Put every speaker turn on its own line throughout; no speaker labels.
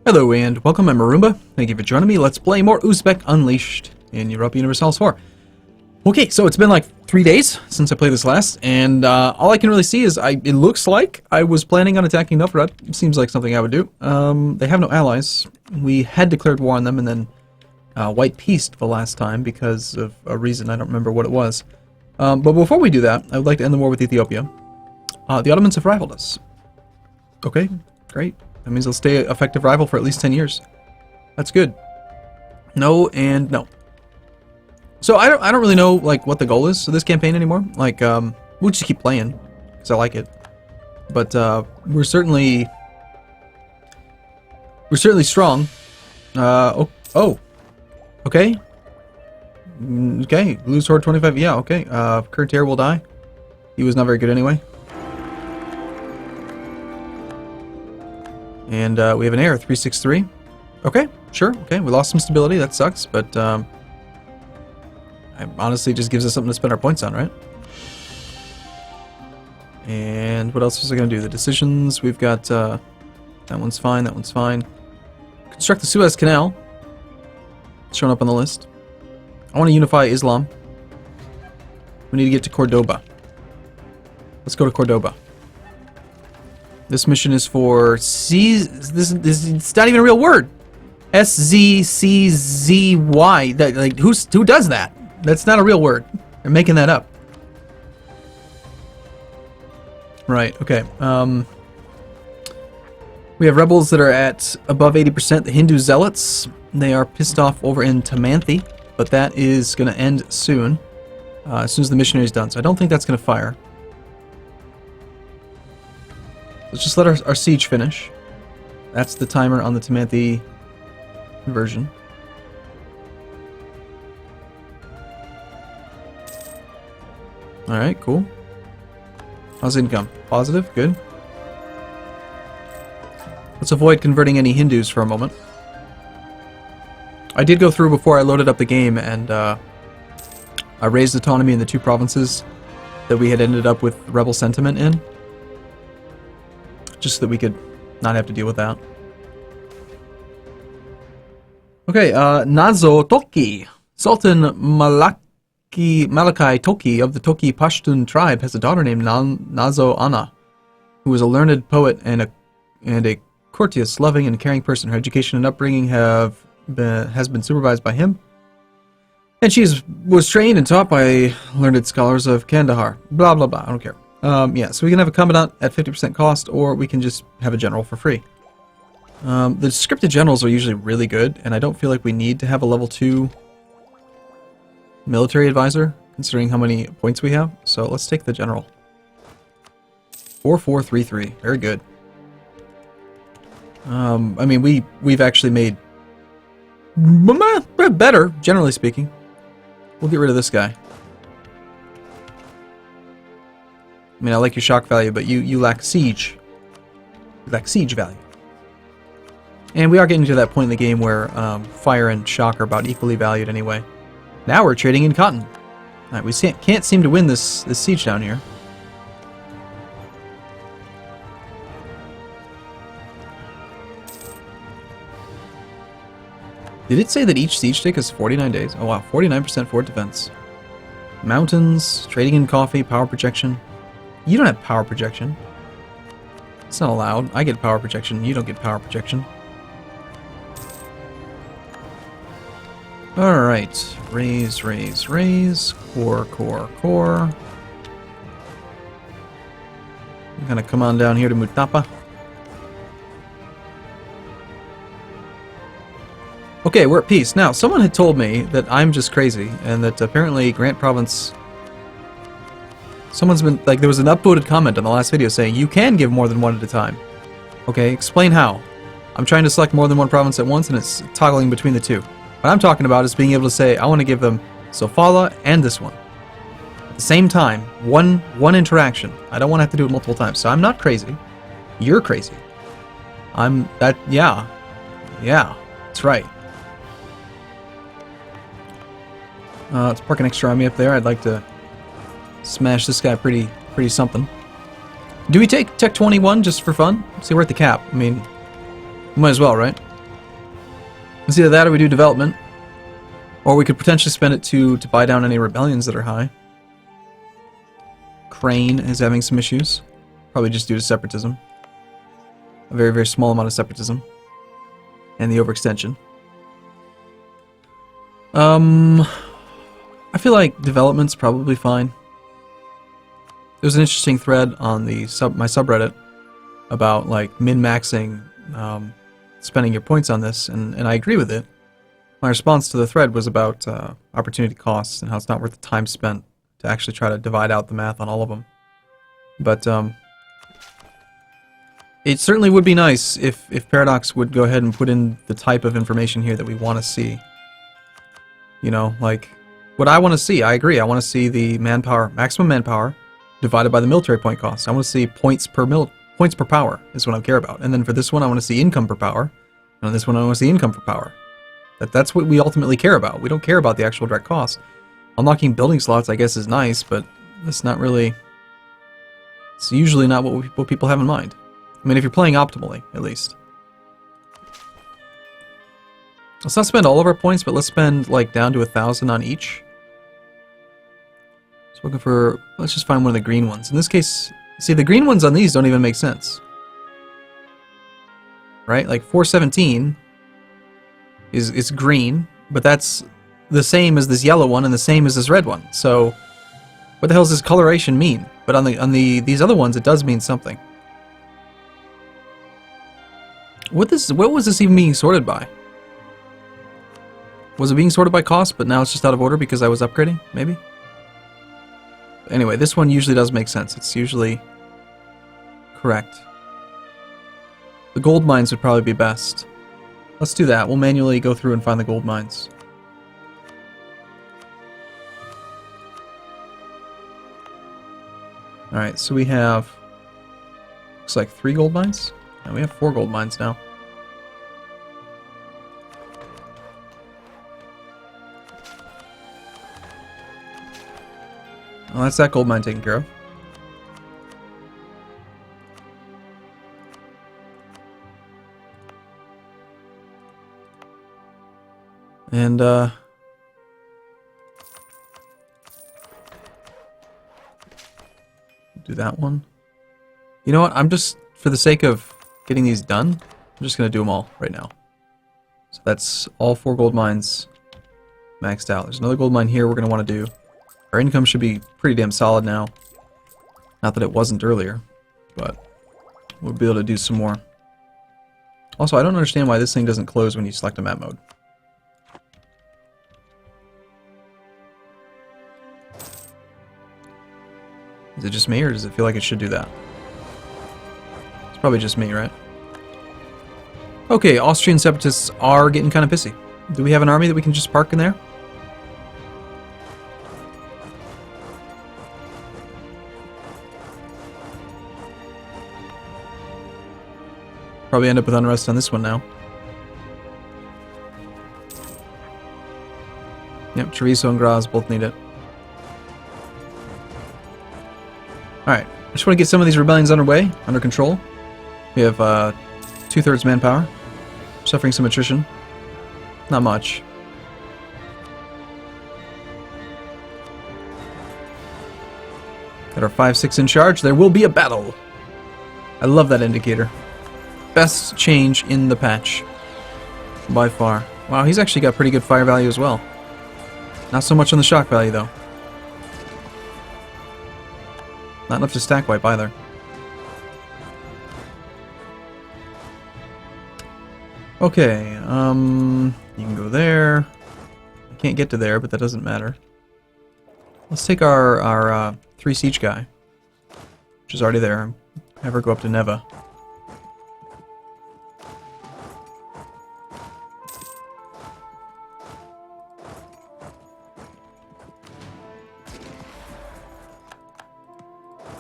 Hello and welcome, I'm Arumba. Thank you for joining me. Let's play more Uzbek Unleashed in Europa Universalis IV. Okay, so it's been like 3 days since I played this last, and all I can really see is it looks like I was planning on attacking Novgorod. Seems like something I would do. They have no allies. We had declared war on them and then white peaced the last time because of a reason. I don't remember what it was. But before we do that, I would like to end the war with Ethiopia. The Ottomans have rivaled us. Okay, great. That means they'll stay an effective rival for at least 10 years. That's good. No and no. So I don't really know like what the goal is of this campaign anymore. Like we'll just keep playing because I like it. But we're certainly strong. Okay. Okay, lose horde 25. Yeah, okay. Current heir will die. He was not very good anyway. And we have an heir, 363. Okay, sure. Okay, we lost some stability. That sucks, but it honestly just gives us something to spend our points on, right? And what else was I going to do? The decisions, we've got... that one's fine, that one's fine. Construct the Suez Canal. It's shown up on the list. I want to unify Islam. We need to get to Cordoba. Let's go to Cordoba. This mission is for it's not even a real word. SZCZY. Like who does that? That's not a real word. They're making that up. Right. Okay. We have rebels that are at above 80%. The Hindu zealots. They are pissed off over in Tamanthi, but that is going to end soon. As soon as the missionary is done. So I don't think that's going to fire. Let's just let our siege finish. That's the timer on the Tamanthi conversion. Alright, cool. How's income? Positive? Good. Let's avoid converting any Hindus for a moment. I did go through before I loaded up the game and I raised autonomy in the two provinces that we had ended up with rebel sentiment in. Just so that we could not have to deal with that. Okay, Nazo Toki. Sultan Malachi Toki of the Toki Pashtun tribe has a daughter named Nazo Ana, who is a learned poet and a courteous, loving, and caring person. Her education and upbringing has been supervised by him, and she was trained and taught by learned scholars of Kandahar. Blah blah blah. I don't care. Yeah, so we can have a commandant at 50% cost, or we can just have a general for free. The scripted generals are usually really good, and I don't feel like we need to have a level 2 military advisor, considering how many points we have. So let's take the general. 4433, very good. I mean, we've actually made better, generally speaking. We'll get rid of this guy. I mean, I like your shock value, but you lack siege. You lack siege value. And we are getting to that point in the game where fire and shock are about equally valued anyway. Now we're trading in cotton. Alright, we can't seem to win this siege down here. Did it say that each siege tick is 49 days? Oh wow, 49% fort defense. Mountains, trading in coffee, power projection. You don't have power projection. It's not allowed. I get power projection. You don't get power projection. Alright. Raise, raise, raise. Core, core, core. I'm gonna come on down here to Mutapa. Okay, we're at peace. Now, someone had told me that I'm just crazy, and that apparently Grant Province... Someone's been, like, there was an upvoted comment on the last video saying, you can give more than one at a time. Okay, explain how. I'm trying to select more than one province at once, and it's toggling between the two. What I'm talking about is being able to say, I want to give them Sofala and this one. At the same time, one interaction. I don't want to have to do it multiple times. So I'm not crazy. You're crazy. Yeah, that's right. Let's park an extra army up there. I'd like to smash this guy pretty something. Do we take Tech 21 just for fun? See, we're at the cap. I mean, we might as well, right? It's either that or we do development. Or we could potentially spend it to buy down any rebellions that are high. Crane is having some issues. Probably just due to separatism. A very, very small amount of separatism. And the overextension. I feel like development's probably fine. There was an interesting thread on the my subreddit about like min-maxing spending your points on this, and I agree with it. My response to the thread was about opportunity costs and how it's not worth the time spent to actually try to divide out the math on all of them. But it certainly would be nice if Paradox would go ahead and put in the type of information here that we want to see. You know, like, what I want to see, I agree, I want to see the manpower, maximum manpower, divided by the military point cost. I want to see points per power is what I care about. And then for this one, I want to see income per power. And on this one, I want to see income per power. That's what we ultimately care about. We don't care about the actual direct cost. Unlocking building slots, I guess, is nice, but it's not really... It's usually not what people have in mind. I mean, if you're playing optimally, at least. Let's not spend all of our points, but let's spend, like, down to 1,000 on each. So looking for... Let's just find one of the green ones. In this case... See, the green ones on these don't even make sense. Right? Like, 417 is green, but that's the same as this yellow one and the same as this red one. So, what the hell does this coloration mean? But on these other ones, it does mean something. What was this even being sorted by? Was it being sorted by cost, but now it's just out of order because I was upgrading? Maybe? Anyway, this one usually does make sense. It's usually correct. The gold mines would probably be best. Let's do that. We'll manually go through and find the gold mines. Alright, so we have... Looks like 3 gold mines? No, we have 4 gold mines now. Well, that's that gold mine taken care of. And, do that one. You know what? I'm just, for the sake of getting these done, I'm just going to do them all right now. So that's all 4 gold mines maxed out. There's another gold mine here we're going to want to do. Our income should be pretty damn solid now. Not that it wasn't earlier, but we'll be able to do some more. Also, I don't understand why this thing doesn't close when you select a map mode. Is it just me, or does it feel like it should do that? It's probably just me, right? Okay, Austrian separatists are getting kind of pissy. Do we have an army that we can just park in there? Probably end up with unrest on this one now. Yep, Treviso and Graz both need it. Alright, I just want to get some of these rebellions underway, under control. We have 2/3 manpower. Suffering some attrition. Not much. Got our 5-6 in charge. There will be a battle. I love that indicator. Best change in the patch. By far. Wow, he's actually got pretty good fire value as well. Not so much on the shock value, though. Not enough to stack wipe either. Okay, you can go there. I can't get to there, but that doesn't matter. Let's take our 3 siege guy, which is already there. Have her go up to Neva.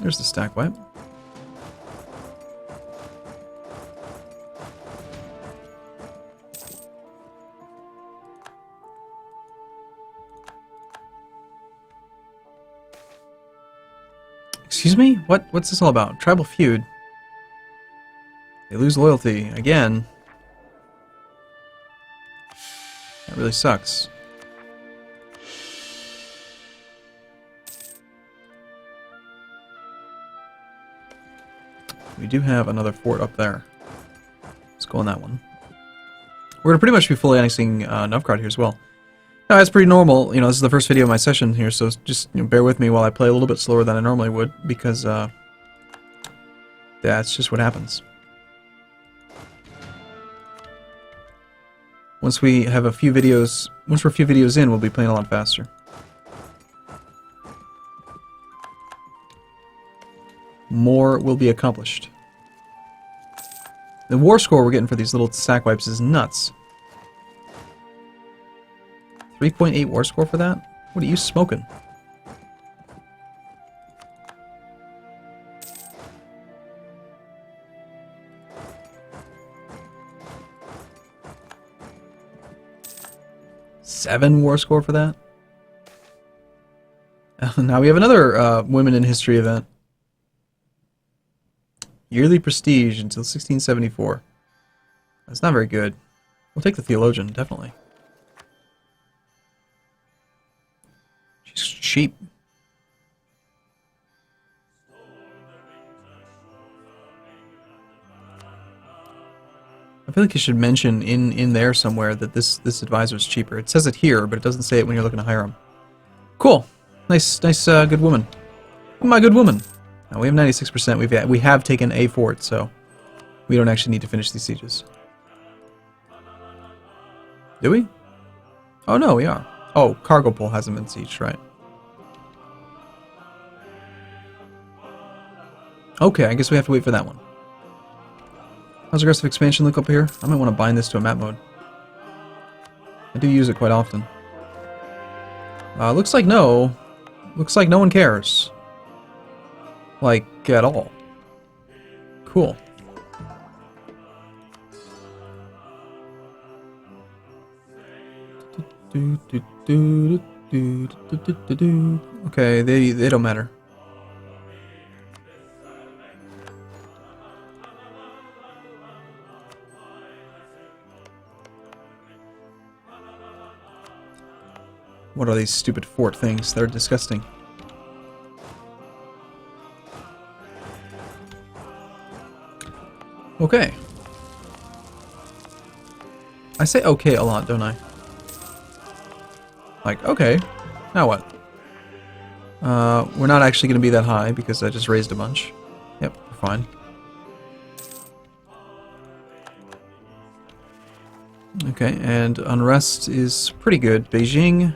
There's the stack wipe. Excuse me? What's this all about? Tribal feud. They lose loyalty again. That really sucks. We do have another fort up there. Let's go on that one. We're going to pretty much be fully annexing Novgorod here as well. Now, that's pretty normal. You know, this is the first video of my session here, so just bear with me while I play a little bit slower than I normally would, because that's just what happens. Once we have a few videos, once we're a few videos in, we'll be playing a lot faster. More will be accomplished. The war score we're getting for these little sack wipes is nuts. 3.8 war score for that? What are you smoking? Seven war score for that? Now we have another Women in History event. Yearly prestige until 1674. That's not very good. We'll take the theologian, definitely. She's cheap. I feel like you should mention in there somewhere that this advisor is cheaper. It says it here, but it doesn't say it when you're looking to hire him. Cool. Nice, good woman. My good woman. Now, we have 96%. We have taken a fort, so we don't actually need to finish these sieges. Do we? Oh, no, we are. Oh, cargo pole hasn't been sieged, right? Okay, I guess we have to wait for that one. How's aggressive expansion look up here? I might want to bind this to a map mode. I do use it quite often. Looks like no. Looks like no one cares. Like, at all. Cool. Okay, they don't matter. What are these stupid fort things? They're disgusting. Okay. I say okay a lot, don't I? Like, okay. Now what? We're not actually going to be that high because I just raised a bunch. Yep, we're fine. Okay, and unrest is pretty good. Beijing.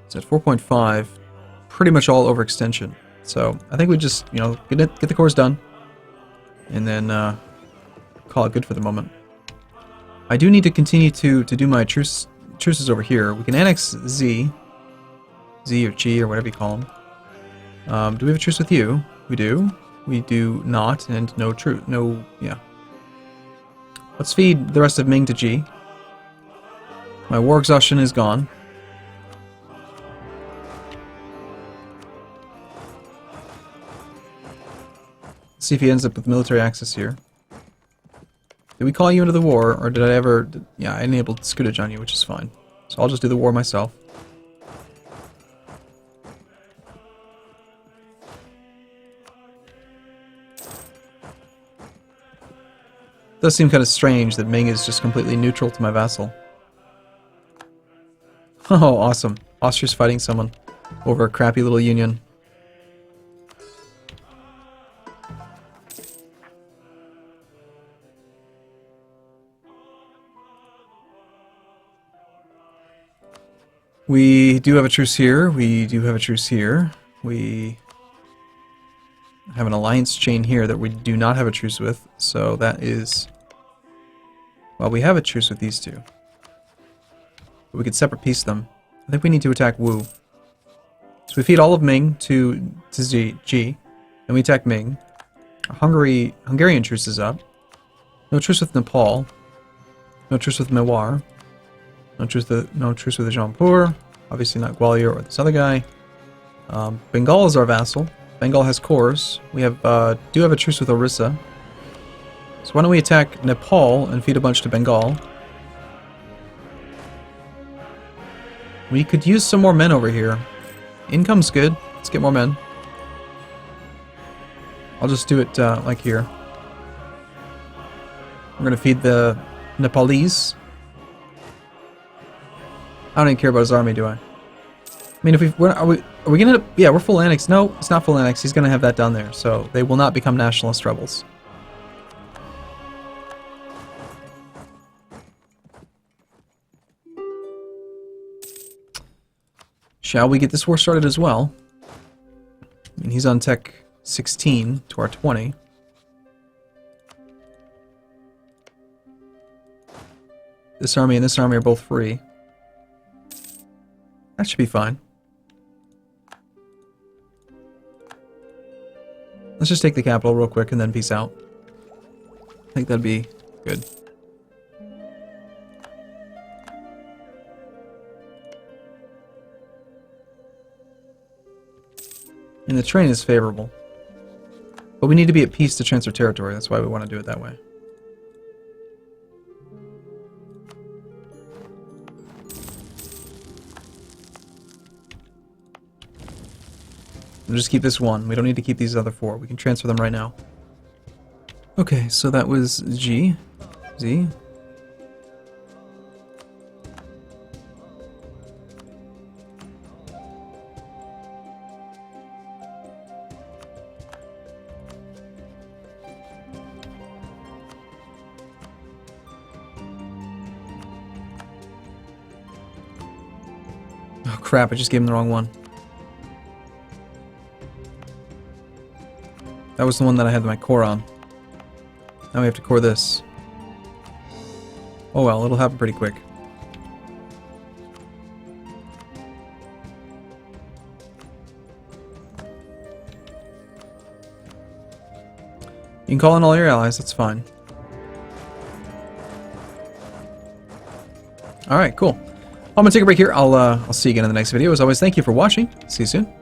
It's at 4.5. Pretty much all overextension. So I think we just, you know, get the cores done, and then call it good for the moment. I do need to continue to do my truces over here. We can annex Z or G or whatever you call them. Do we have a truce with you? We do. We do not, and no truce. No, yeah. Let's feed the rest of Ming to G. My war exhaustion is gone. See if he ends up with military access here. Did we call you into the war, or did I ever... Yeah, I enabled Scutage on you, which is fine. So I'll just do the war myself. It does seem kind of strange that Ming is just completely neutral to my vassal. Oh, awesome. Austria's fighting someone over a crappy little union. We do have a truce here. We do have a truce here. We have an alliance chain here that we do not have a truce with. So that is... Well, we have a truce with these two. But we could separate piece them. I think we need to attack Wu. So we feed all of Ming to G. Then we attack Ming. Hungarian truce is up. No truce with Nepal. No truce with Mewar. No truce with the Jaunpur. Obviously not Gwalior or this other guy. Bengal is our vassal. Bengal has cores. We have do have a truce with Orissa. So why don't we attack Nepal and feed a bunch to Bengal? We could use some more men over here. Income's good. Let's get more men. I'll just do it like here. We're gonna feed the Nepalese. I don't even care about his army, do I? I mean, if are we gonna? Yeah, we're full annex. No, it's not full annex. He's gonna have that down there, so they will not become nationalist rebels. Shall we get this war started as well? I mean, he's on tech 16 to our 20. This army and this army are both free. That should be fine. Let's just take the capital real quick and then peace out. I think that'd be good. And the terrain is favorable. But we need to be at peace to transfer territory. That's why we want to do it that way. We'll just keep this one. We don't need to keep these other 4. We can transfer them right now. Okay, so that was G. Z. Oh crap, I just gave him the wrong one. That was the one that I had my core on. Now we have to core this. Oh well, it'll happen pretty quick. You can call in all your allies, that's fine. Alright, cool. I'm gonna take a break here. I'll see you again in the next video. As always, thank you for watching. See you soon.